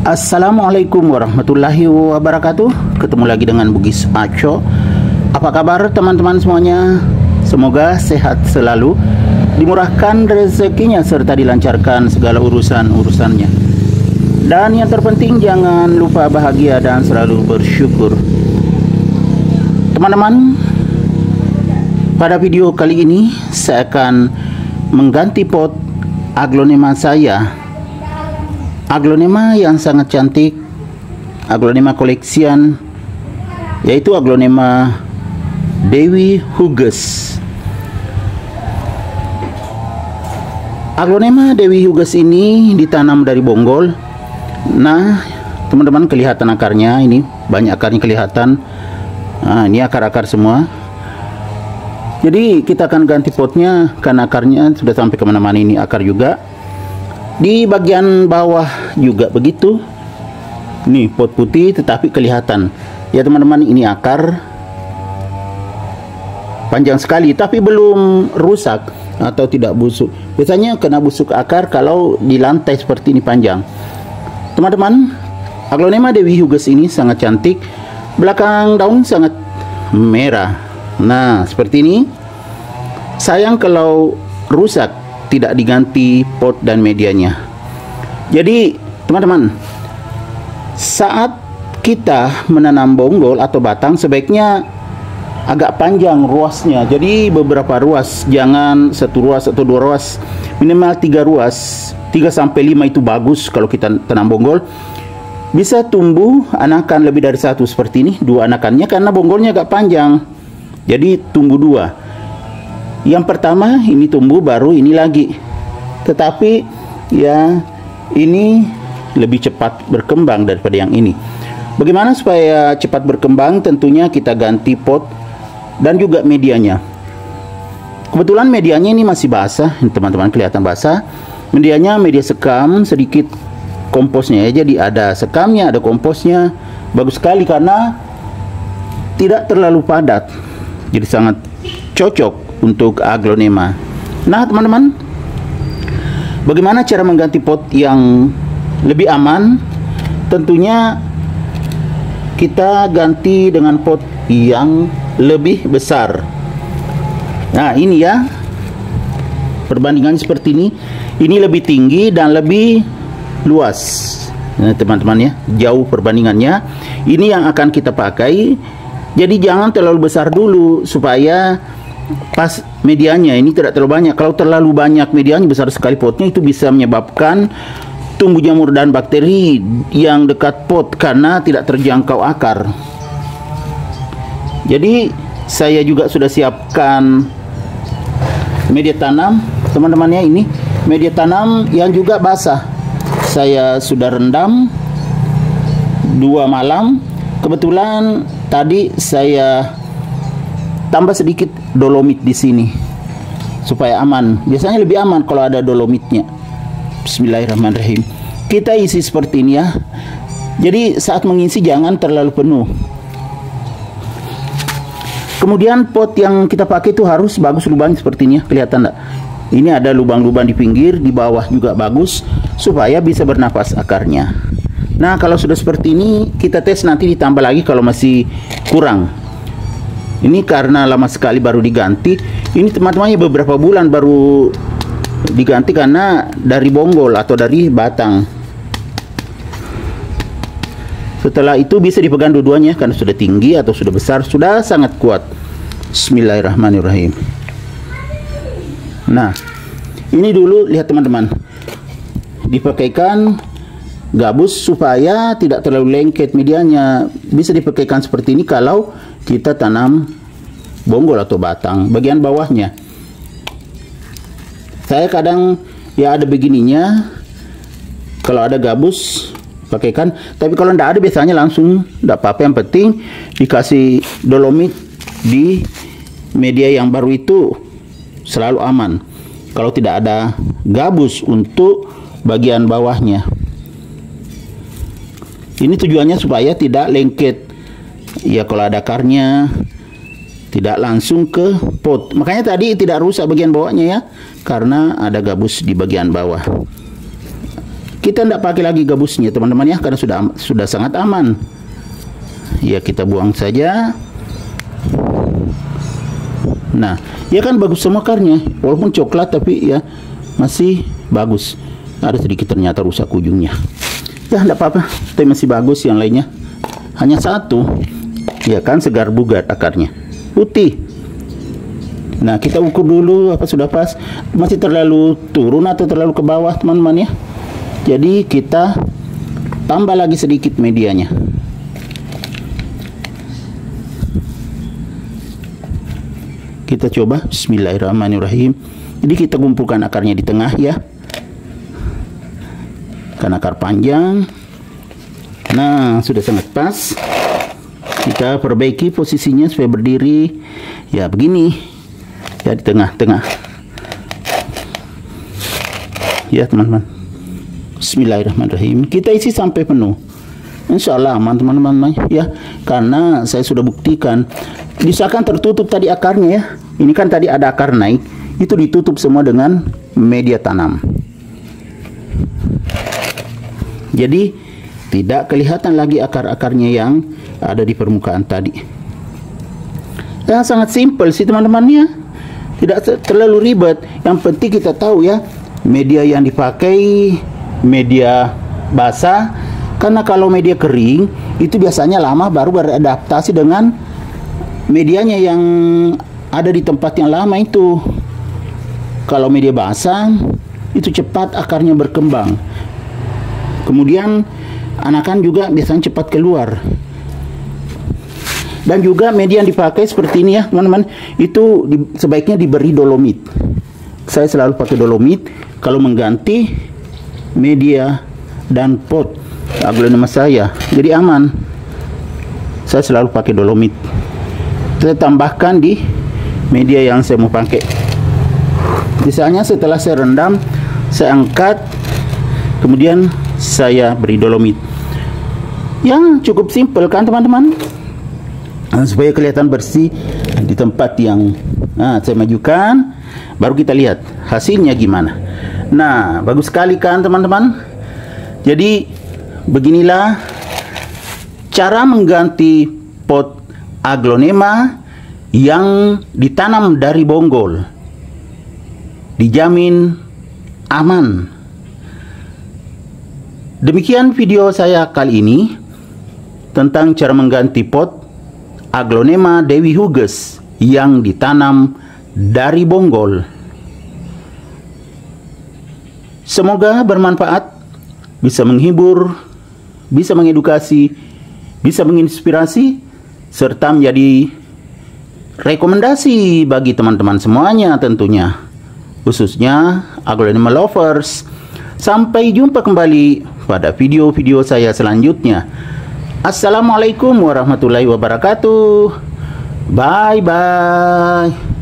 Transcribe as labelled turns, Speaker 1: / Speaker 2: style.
Speaker 1: Assalamualaikum warahmatullahi wabarakatuh. Ketemu lagi dengan Bugis Aco. Apa kabar teman-teman semuanya? Semoga sehat selalu, dimurahkan rezekinya, serta dilancarkan segala urusan-urusannya. Dan yang terpenting, jangan lupa bahagia dan selalu bersyukur. Teman-teman, pada video kali ini saya akan mengganti pot aglonema saya. Aglonema yang sangat cantik, aglonema koleksian, yaitu aglonema Dewi Huges. Aglonema Dewi Huges ini ditanam dari bonggol. Nah, teman-teman, kelihatan akarnya, ini banyak akarnya kelihatan. Nah, ini akar-akar semua. Jadi kita akan ganti potnya karena akarnya sudah sampai kemana-mana. Ini akar juga. Di bagian bawah juga begitu. Nih, pot putih tetapi kelihatan. Ya teman-teman, ini akar panjang sekali tapi belum rusak atau tidak busuk. Biasanya kena busuk akar kalau di lantai seperti ini panjang. Teman-teman, aglonema Dewi Huges ini sangat cantik. Belakang daun sangat merah. Nah, seperti ini. Sayang kalau rusak, tidak diganti pot dan medianya. Jadi teman-teman, saat kita menanam bonggol atau batang, sebaiknya agak panjang ruasnya. Jadi beberapa ruas, jangan satu ruas atau dua ruas, minimal 3 ruas. 3 sampai 5 itu bagus kalau kita tanam bonggol. Bisa tumbuh anakan lebih dari satu seperti ini, 2 anakannya, karena bonggolnya agak panjang. Jadi tumbuh 2. Yang pertama ini tumbuh, baru ini lagi. Tetapi ya ini lebih cepat berkembang daripada yang ini. Bagaimana supaya cepat berkembang? Tentunya kita ganti pot dan juga medianya. Kebetulan medianya ini masih basah, teman-teman, kelihatan basah. Medianya media sekam, sedikit komposnya ya. Jadi ada sekamnya, ada komposnya. Bagus sekali karena tidak terlalu padat. Jadi sangat cocok untuk aglonema. Nah teman-teman, bagaimana cara mengganti pot yang lebih aman? Tentunya kita ganti dengan pot yang lebih besar. Nah ini ya, perbandingan seperti ini. Ini lebih tinggi dan lebih luas. Nah teman-teman ya, jauh perbandingannya. Ini yang akan kita pakai. Jadi jangan terlalu besar dulu supaya pas medianya ini tidak terlalu banyak. Kalau terlalu banyak medianya, besar sekali potnya, itu bisa menyebabkan tumbuh jamur dan bakteri yang dekat pot karena tidak terjangkau akar. Jadi saya juga sudah siapkan media tanam, teman-temannya. Ini media tanam yang juga basah. Saya sudah rendam 2 malam. Kebetulan tadi saya tambah sedikit dolomit di sini supaya aman. Biasanya lebih aman kalau ada dolomitnya. Bismillahirrahmanirrahim. Kita isi seperti ini ya. Jadi saat mengisi jangan terlalu penuh. Kemudian pot yang kita pakai itu harus bagus lubangnya seperti ini ya. Kelihatan enggak? Ini ada lubang-lubang di pinggir, di bawah juga bagus supaya bisa bernapas akarnya. Nah, kalau sudah seperti ini, kita tes, nanti ditambah lagi kalau masih kurang. Ini karena lama sekali baru diganti. Ini teman-temannya beberapa bulan baru diganti karena dari bonggol atau dari batang. Setelah itu bisa dipegang dua-duanya karena sudah tinggi atau sudah besar, sudah sangat kuat. Bismillahirrahmanirrahim. Nah, ini dulu lihat teman-teman. Dipakaikan gabus supaya tidak terlalu lengket medianya. Bisa dipakaikan seperti ini kalau kita tanam bonggol atau batang. Bagian bawahnya saya kadang ya ada begininya. Kalau ada gabus pakaikan, tapi kalau tidak ada biasanya langsung tidak apa-apa. Yang penting dikasih dolomit di media yang baru itu selalu aman. Kalau tidak ada gabus untuk bagian bawahnya. Ini tujuannya supaya tidak lengket. Ya kalau ada akarnya tidak langsung ke pot. Makanya tadi tidak rusak bagian bawahnya ya, karena ada gabus di bagian bawah. Kita tidak pakai lagi gabusnya teman-teman ya, karena sudah sangat aman. Ya, kita buang saja. Nah, ya kan bagus semua akarnya, walaupun coklat tapi ya masih bagus. Ada sedikit ternyata rusak ujungnya. Ya, tidak apa-apa, tapi masih bagus. Yang lainnya hanya satu. Ya kan, segar bugar akarnya, putih. Nah, kita ukur dulu apa sudah pas. Masih terlalu turun atau terlalu ke bawah teman-teman ya. Jadi kita tambah lagi sedikit medianya. Kita coba. Bismillahirrahmanirrahim. Jadi kita kumpulkan akarnya di tengah ya, kan akar panjang. Nah, sudah sangat pas. Kita perbaiki posisinya supaya berdiri ya begini ya, di tengah-tengah ya teman-teman. Bismillahirrahmanirrahim. Kita isi sampai penuh, insya Allah aman teman-teman ya, karena saya sudah buktikan. Misalkan tertutup tadi akarnya ya, ini kan tadi ada akar naik, itu ditutup semua dengan media tanam. Jadi tidak kelihatan lagi akar-akarnya yang ada di permukaan tadi. Ya, sangat simpel sih teman-teman ya, tidak terlalu ribet. Yang penting kita tahu ya, media yang dipakai media basah, karena kalau media kering itu biasanya lama baru beradaptasi dengan medianya yang ada di tempat yang lama itu. Kalau media basah itu cepat akarnya berkembang. Kemudian anakan juga biasanya cepat keluar. Dan juga media yang dipakai seperti ini ya teman-teman, itu sebaiknya diberi dolomit. Saya selalu pakai dolomit kalau mengganti media dan pot aglonema saya, jadi aman. Saya selalu pakai dolomit. Saya tambahkan di media yang saya mau pakai. Misalnya setelah saya rendam, saya angkat, kemudian saya beri dolomit. Yang cukup simpel kan teman-teman, supaya kelihatan bersih di tempat yang saya majukan. Baru kita lihat hasilnya gimana. Nah, bagus sekali kan teman-teman. Jadi beginilah cara mengganti pot aglonema yang ditanam dari bonggol. Dijamin aman. Demikian video saya kali ini tentang cara mengganti pot aglonema Dewi Huges yang ditanam dari bonggol. Semoga bermanfaat, bisa menghibur, bisa mengedukasi, bisa menginspirasi, serta menjadi rekomendasi bagi teman-teman semuanya tentunya, khususnya aglonema lovers. Sampai jumpa kembali pada video-video saya selanjutnya. Assalamualaikum warahmatullahi wabarakatuh. Bye bye.